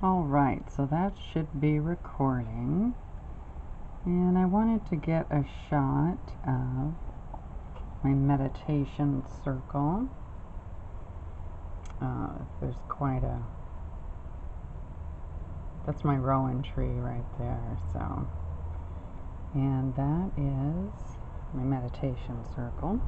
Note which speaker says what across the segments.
Speaker 1: Alright, so that should be recording. And I wanted to get a shot of my meditation circle. There's quite a... That's my rowan tree right there, so... And that is my meditation circle.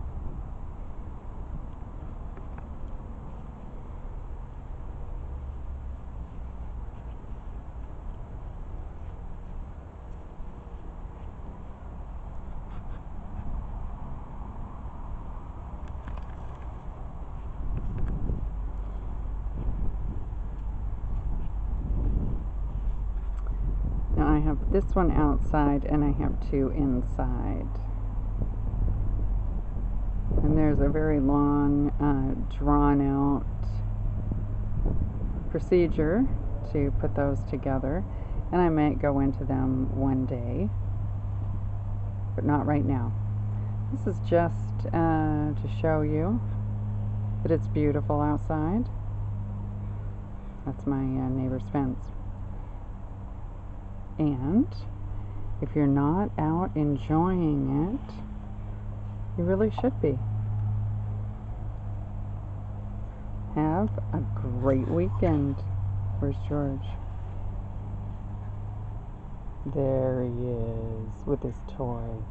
Speaker 1: Now I have this one outside and I have two inside. And there's a very long, drawn out procedure to put those together. And I might go into them one day, but not right now. This is just to show you that it's beautiful outside. That's my neighbor's fence. And if you're not out enjoying it, you really should be. Have a great weekend. Where's George? There he is with his toy.